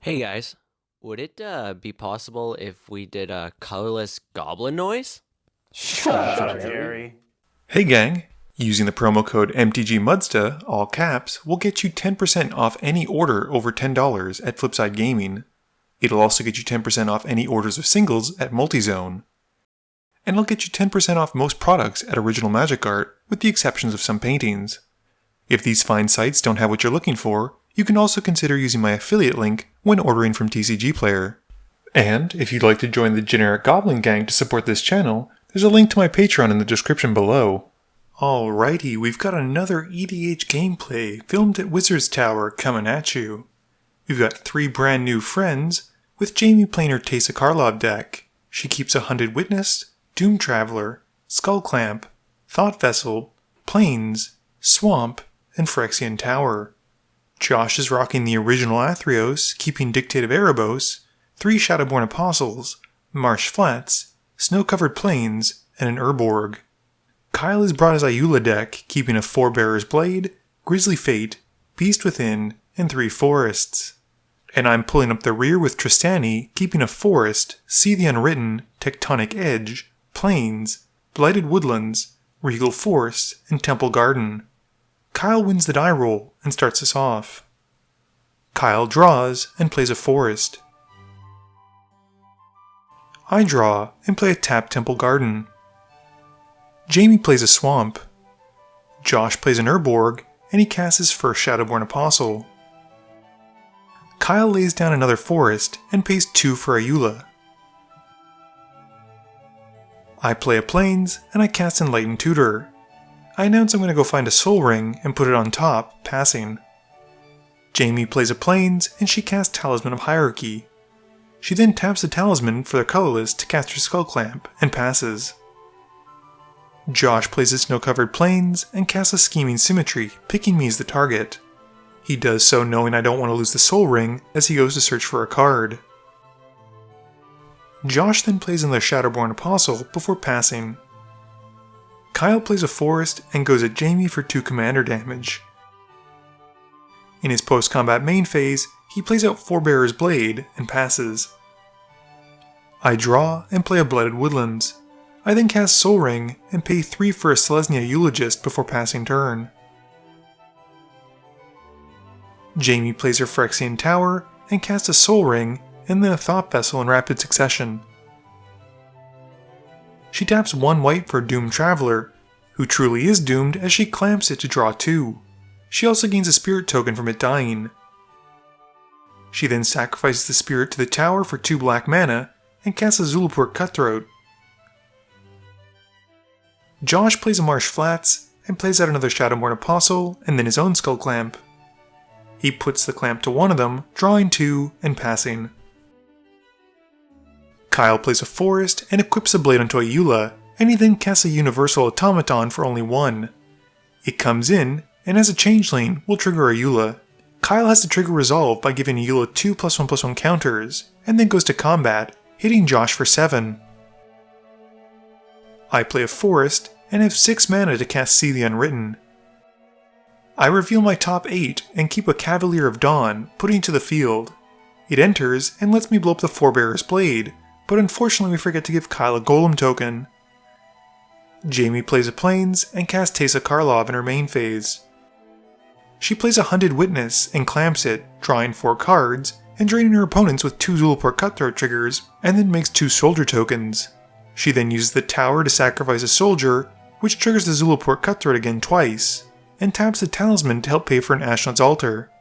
Hey guys, would it be possible if we did a colorless goblin noise? Shut up, Jerry. Hey gang! Using the promo code MTGMudsta, all caps, will get you 10% off any order over $10 at Flipside Gaming. It'll also get you 10% off any orders of singles at Multizone. And it'll get you 10% off most products at Original Magic Art, with the exceptions of some paintings. If these fine sites don't have what you're looking for, you can also consider using my affiliate link when ordering from TCG Player. And if you'd like to join the generic Goblin Gang to support this channel, there's a link to my Patreon in the description below. Alrighty, we've got another EDH gameplay filmed at Wizard's Tower coming at you. We've got 3 brand new friends with Jamie playing her Teysa Karlov deck. She keeps a Hunted Witness, Doom Traveler, Skull Clamp, Thought Vessel, Plains, Swamp, and Phyrexian Tower. Josh is rocking the original Athreos, keeping Dictate of Erebos, 3 Shadowborn Apostles, Marsh Flats, Snow-Covered Plains, and an Urborg. Kyle has brought his Ayula deck, keeping a 4-Bearer's Blade, Grisly Fate, Beast Within, and 3 Forests. And I'm pulling up the rear with Trostani, keeping a Forest, See the Unwritten, Tectonic Edge, Plains, Blighted Woodlands, Regal Force, and Temple Garden. Kyle wins the die roll and starts us off. Kyle draws and plays a Forest. I draw and play a tapped Temple Garden. Jamie plays a Swamp. Josh plays an Urborg, and he casts his first Shadowborn Apostle. Kyle lays down another Forest and pays 2 for Ayula. I play a Plains, and I cast Enlightened Tutor. I announce I'm going to go find a Soul Ring and put it on top, passing. Jamie plays a Plains, and she casts Talisman of Hierarchy. She then taps the Talisman for the colorless to cast her Skull Clamp, and passes. Josh plays a Snow-Covered Plains, and casts a Scheming Symmetry, picking me as the target. He does so knowing I don't want to lose the Soul Ring, as he goes to search for a card. Josh then plays another Shadowborn Apostle before passing. Kyle plays a Forest and goes at Jamie for 2 commander damage. In his post-combat main phase, he plays out 4-Bearer's Blade and passes. I draw and play a Blighted Woodlands. I then cast Soul Ring and pay 3 for a Selesnya Eulogist before passing turn. Jamie plays her Phyrexian Tower and casts a Soul Ring and then a Thought Vessel in rapid succession. She taps 1 white for a Doom Traveler, who truly is doomed as she clamps it to draw 2. She also gains a Spirit token from it dying. She then sacrifices the Spirit to the tower for 2 black mana and casts a Zulaport Cutthroat. Josh plays a Marsh Flats and plays out another Shadowborn Apostle and then his own Skull Clamp. He puts the clamp to one of them, drawing 2 and passing. Kyle plays a Forest and equips a blade onto Ayula, and he then casts a Universal Automaton for only 1. It comes in, and as a changeling, will trigger Ayula. Kyle has to trigger Resolve by giving Ayula 2 +1/+1 counters, and then goes to combat, hitting Josh for 7. I play a Forest, and have 6 mana to cast See the Unwritten. I reveal my top 8, and keep a Cavalier of Dawn, putting it to the field. It enters, and lets me blow up the 4-Bearer's Blade, but unfortunately we forget to give Kyle a Golem token. Jamie plays a Plains and casts Teysa Karlov in her main phase. She plays a Hunted Witness and clamps it, drawing 4 cards, and draining her opponents with 2 Zulaport Cutthroat triggers, and then makes 2 Soldier tokens. She then uses the tower to sacrifice a Soldier, which triggers the Zulaport Cutthroat again twice, and taps the Talisman to help pay for an Ashnod's Altar.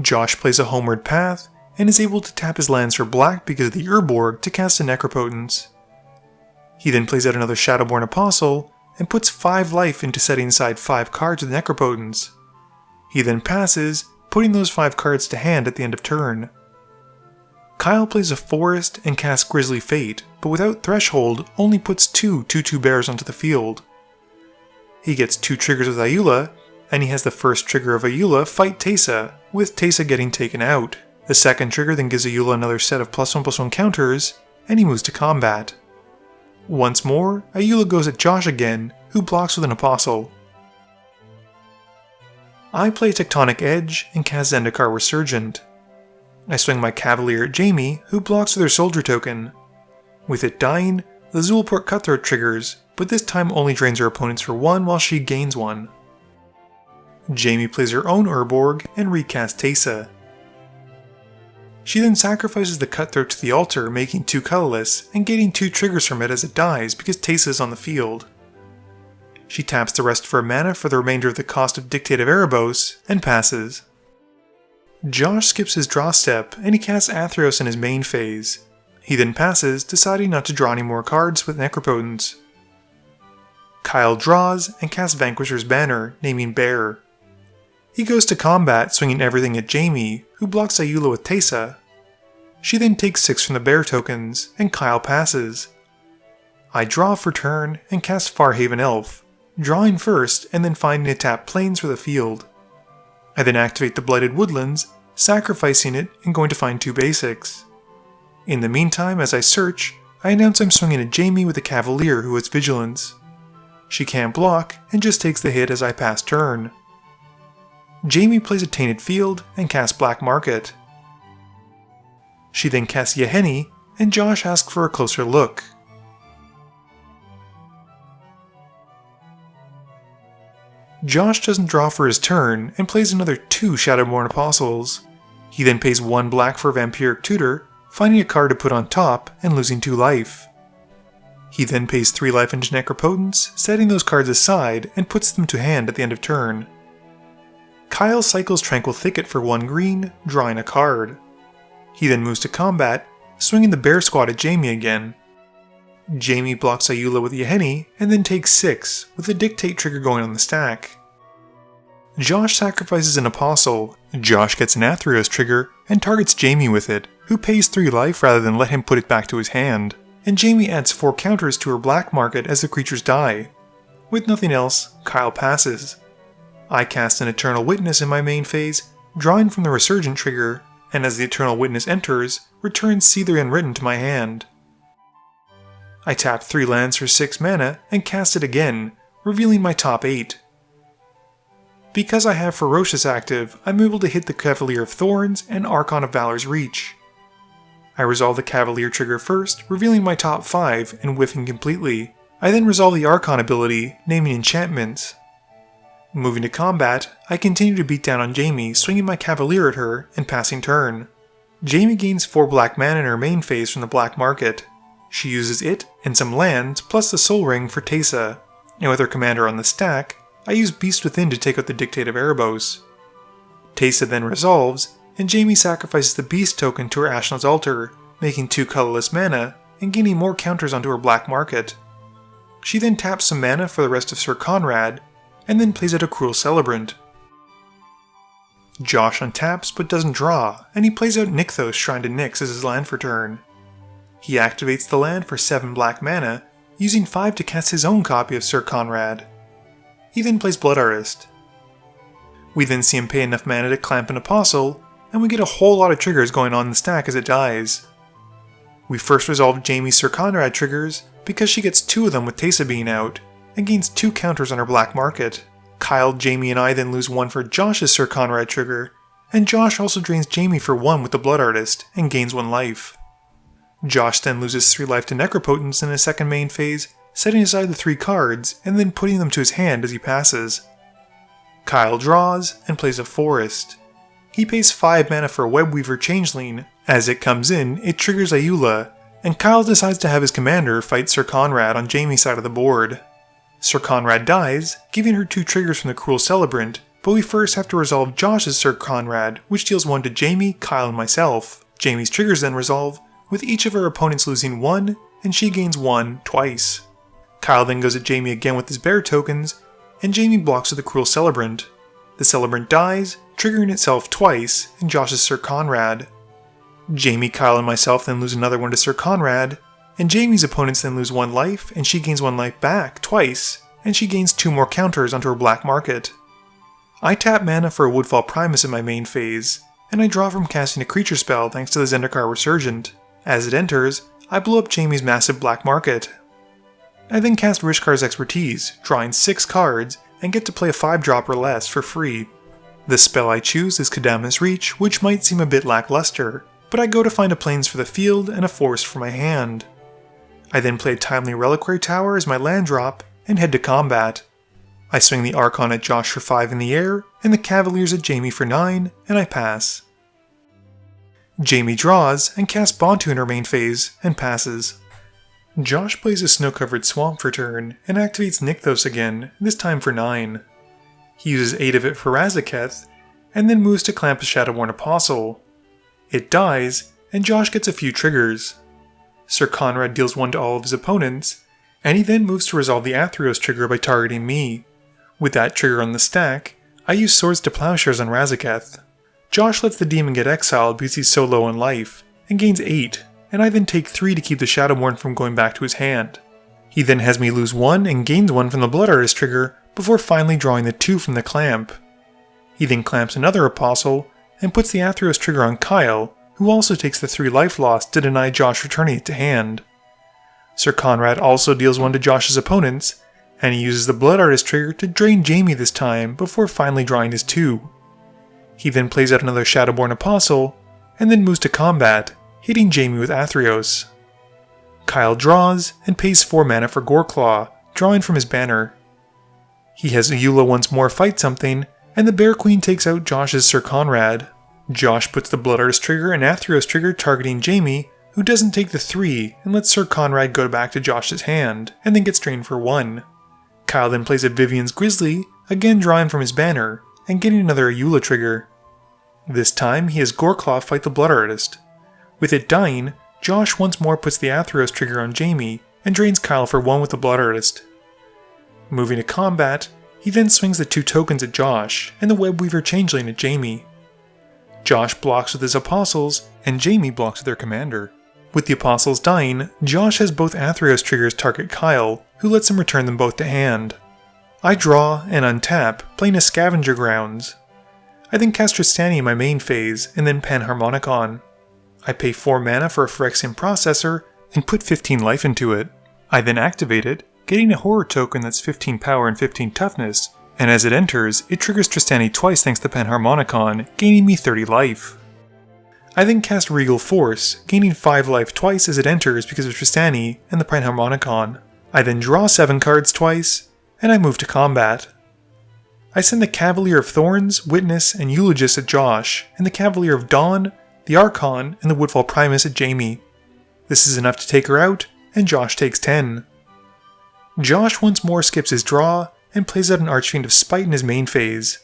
Josh plays a Homeward Path, and is able to tap his lands for black because of the Urborg to cast a Necropotence. He then plays out another Shadowborn Apostle, and puts 5 life into setting aside 5 cards with Necropotence. He then passes, putting those 5 cards to hand at the end of turn. Kyle plays a Forest and casts Grisly Fate, but without Threshold only puts 2 2/2 bears onto the field. He gets 2 triggers with Ayula, and he has the first trigger of Ayula fight Teysa, with Teysa getting taken out. The second trigger then gives Ayula another set of +1/+1 counters, and he moves to combat. Once more, Ayula goes at Josh again, who blocks with an Apostle. I play Tectonic Edge and cast Zendikar Resurgent. I swing my Cavalier at Jamie, who blocks with her soldier token. With it dying, the Zulport Cutthroat triggers, but this time only drains her opponents for 1 while she gains 1. Jamie plays her own Urborg and recasts Teysa. She then sacrifices the Cutthroat to the altar, making 2 colorless, and getting 2 triggers from it as it dies because Teysa is on the field. She taps the rest of her mana for the remainder of the cost of Dictate of Erebos, and passes. Josh skips his draw step, and he casts Athreos in his main phase. He then passes, deciding not to draw any more cards with Necropotence. Kyle draws, and casts Vanquisher's Banner, naming Bear. He goes to combat, swinging everything at Jamie, who blocks Ayula with Teysa. She then takes 6 from the Bear tokens, and Kyle passes. I draw for turn, and cast Farhaven Elf, drawing first and then finding a tap plains for the field. I then activate the Blighted Woodlands, sacrificing it and going to find 2 basics. In the meantime, as I search, I announce I'm swinging at Jamie with a Cavalier who has Vigilance. She can't block and just takes the hit as I pass turn. Jamie plays a Tainted Field and casts Black Market. She then casts Yeheni, and Josh asks for a closer look. Josh doesn't draw for his turn and plays another 2 Shadowborn Apostles. He then pays 1 black for Vampiric Tutor, finding a card to put on top and losing 2 life. He then pays 3 life into Necropotence, setting those cards aside and puts them to hand at the end of turn. Kyle cycles Tranquil Thicket for 1 green, drawing a card. He then moves to combat, swinging the Bear Squad at Jamie again. Jamie blocks Ayula with Yeheni, and then takes 6, with the Dictate trigger going on the stack. Josh sacrifices an Apostle. Josh gets an Athreos trigger, and targets Jamie with it, who pays 3 life rather than let him put it back to his hand, and Jamie adds 4 counters to her Black Market as the creatures die. With nothing else, Kyle passes. I cast an Eternal Witness in my main phase, drawing from the Resurgent trigger, and as the Eternal Witness enters, returns See the Unwritten to my hand. I tap 3 lands for 6 mana and cast it again, revealing my top 8. Because I have Ferocious active, I'm able to hit the Cavalier of Thorns and Archon of Valor's Reach. I resolve the Cavalier trigger first, revealing my top 5 and whiffing completely. I then resolve the Archon ability, naming enchantments. Moving to combat, I continue to beat down on Jamie, swinging my Cavalier at her and passing turn. Jamie gains 4 black mana in her main phase from the Black Market. She uses it and some lands plus the Soul Ring for Teysa, and with her commander on the stack, I use Beast Within to take out the Dictate of Erebos. Teysa then resolves, and Jamie sacrifices the Beast token to her Ashnod's altar, making 2 colorless mana and gaining more counters onto her Black Market. She then taps some mana for the rest of Sir Conrad, and then plays out a Cruel Celebrant. Josh untaps but doesn't draw, and he plays out Nykthos Shrine to Nyx as his land for turn. He activates the land for 7 black mana, using 5 to cast his own copy of Sir Conrad. He then plays Blood Artist. We then see him pay enough mana to clamp an Apostle, and we get a whole lot of triggers going on in the stack as it dies. We first resolve Jamie's Sir Conrad triggers because she gets 2 of them with Teysa being out, and gains 2 counters on her Black Market. Kyle, Jamie, and I then lose 1 for Josh's Sir Conrad trigger, and Josh also drains Jamie for 1 with the Blood Artist, and gains 1 life. Josh then loses 3 life to Necropotence in his second main phase, setting aside the 3 cards, and then putting them to his hand as he passes. Kyle draws, and plays a Forest. He pays 5 mana for a Webweaver Changeling. As it comes in, it triggers Ayula, and Kyle decides to have his commander fight Sir Conrad on Jamie's side of the board. Sir Conrad dies, giving her 2 triggers from the Cruel Celebrant, but we first have to resolve Josh's Sir Conrad, which deals 1 to Jamie, Kyle, and myself. Jamie's triggers then resolve, with each of her opponents losing 1, and she gains 1 twice. Kyle then goes at Jamie again with his bear tokens, and Jamie blocks with the Cruel Celebrant. The Celebrant dies, triggering itself twice, and Josh's Sir Conrad. Jamie, Kyle, and myself then lose another 1 to Sir Conrad, and Jamie's opponents then lose 1 life, and she gains 1 life back twice, and she gains 2 more counters onto her Black Market. I tap mana for a Woodfall Primus in my main phase, and I draw from casting a creature spell thanks to the Zendikar Resurgent. As it enters, I blow up Jamie's massive Black Market. I then cast Rishkar's Expertise, drawing 6 cards, and get to play a 5-drop or less for free. The spell I choose is Kadama's Reach, which might seem a bit lackluster, but I go to find a plains for the field and a forest for my hand. I then play Timely Reliquary Tower as my land drop and head to combat. I swing the Archon at Josh for 5 in the air, and the Cavaliers at Jamie for 9, and I pass. Jamie draws and casts Bontu in her main phase, and passes. Josh plays a snow-covered swamp for turn, and activates Nykthos again, this time for 9. He uses 8 of it for Razaketh, and then moves to clamp a Shadowborn Apostle. It dies, and Josh gets a few triggers. Sir Conrad deals 1 to all of his opponents, and he then moves to resolve the Athreos trigger by targeting me. With that trigger on the stack, I use Swords to Plowshares on Razaketh. Josh lets the demon get exiled because he's so low on life, and gains 8, and I then take 3 to keep the Shadowborn from going back to his hand. He then has me lose 1 and gains 1 from the Blood Artist trigger before finally drawing the 2 from the clamp. He then clamps another Apostle, and puts the Athreos trigger on Kyle, who also takes the 3 life loss to deny Josh returning it to hand. Sir Conrad also deals 1 to Josh's opponents, and he uses the Blood Artist trigger to drain Jamie this time before finally drawing his 2. He then plays out another Shadowborn Apostle, and then moves to combat, hitting Jamie with Athreos. Kyle draws and pays 4 mana for Goreclaw, drawing from his banner. He has Ayula once more fight something, and the Bear Queen takes out Josh's Sir Conrad. Josh puts the Blood Artist trigger and Athreos trigger targeting Jamie, who doesn't take the 3 and lets Sir Conrad go back to Josh's hand, and then gets drained for 1. Kyle then plays a Vivian's Grizzly, again drawing from his banner, and getting another Ayula trigger. This time he has Goreclaw fight the Blood Artist. With it dying, Josh once more puts the Athreos trigger on Jamie, and drains Kyle for 1 with the Blood Artist. Moving to combat, he then swings the 2 tokens at Josh, and the Webweaver Changeling at Jamie. Josh blocks with his Apostles, and Jamie blocks with their commander. With the Apostles dying, Josh has both Athreos triggers target Kyle, who lets him return them both to hand. I draw and untap, playing a Scavenger Grounds. I then cast Trostani in my main phase, and then Panharmonicon. I pay 4 mana for a Phyrexian Processor, and put 15 life into it. I then activate it, getting a Horror token that's 15 power and 15 toughness, and as it enters, it triggers Trostani twice thanks to Panharmonicon, gaining me 30 life. I then cast Regal Force, gaining 5 life twice as it enters because of Trostani and the Panharmonicon. I then draw 7 cards twice, and I move to combat. I send the Cavalier of Thorns, Witness, and Eulogist at Josh, and the Cavalier of Dawn, the Archon, and the Woodfall Primus at Jamie. This is enough to take her out, and Josh takes 10. Josh once more skips his draw, and plays out an Archfiend of Spite in his main phase.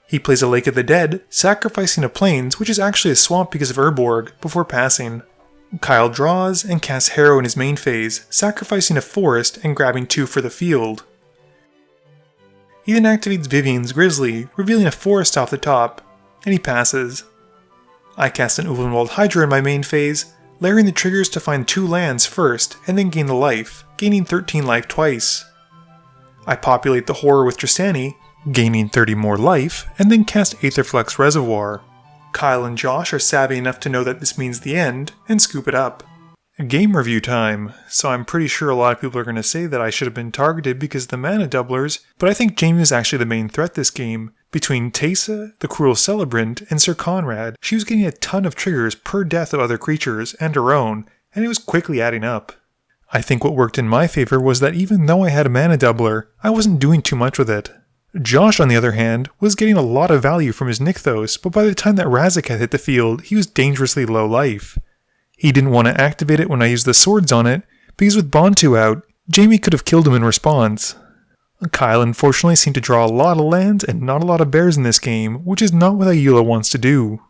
He plays a Lake of the Dead, sacrificing a Plains, which is actually a swamp because of Urborg, before passing. Kyle draws and casts Harrow in his main phase, sacrificing a forest and grabbing 2 for the field. He then activates Vivian's Grizzly, revealing a forest off the top, and he passes. I cast an Ulvenwald Hydra in my main phase, layering the triggers to find 2 lands first, and then gain the life, gaining 13 life twice. I populate the Horror with Trostani, gaining 30 more life, and then cast Aetherflux Reservoir. Kyle and Josh are savvy enough to know that this means the end, and scoop it up. Game review time, so I'm pretty sure a lot of people are going to say that I should have been targeted because of the mana doublers, but I think Jamie was actually the main threat this game. Between Teysa, the Cruel Celebrant, and Sir Conrad, she was getting a ton of triggers per death of other creatures, and her own, and it was quickly adding up. I think what worked in my favor was that even though I had a mana doubler, I wasn't doing too much with it. Josh, on the other hand, was getting a lot of value from his Nykthos, but by the time that Razaketh hit the field, he was dangerously low life. He didn't want to activate it when I used the swords on it, because with Bontu out, Jamie could have killed him in response. Kyle unfortunately seemed to draw a lot of lands and not a lot of bears in this game, which is not what Ayula wants to do.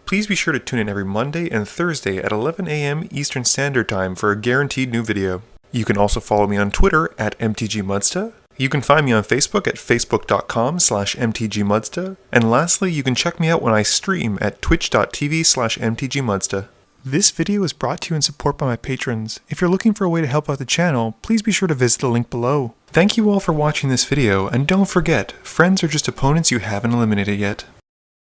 Please be sure to tune in every Monday and Thursday at 11 AM Eastern Standard Time for a guaranteed new video. You can also follow me on Twitter at MTGMudsta. You can find me on Facebook at facebook.com/mtgmudsta. And lastly, you can check me out when I stream at twitch.tv/mtgmudsta. This video is brought to you in support by my patrons. If you're looking for a way to help out the channel, please be sure to visit the link below. Thank you all for watching this video, and don't forget, friends are just opponents you haven't eliminated yet.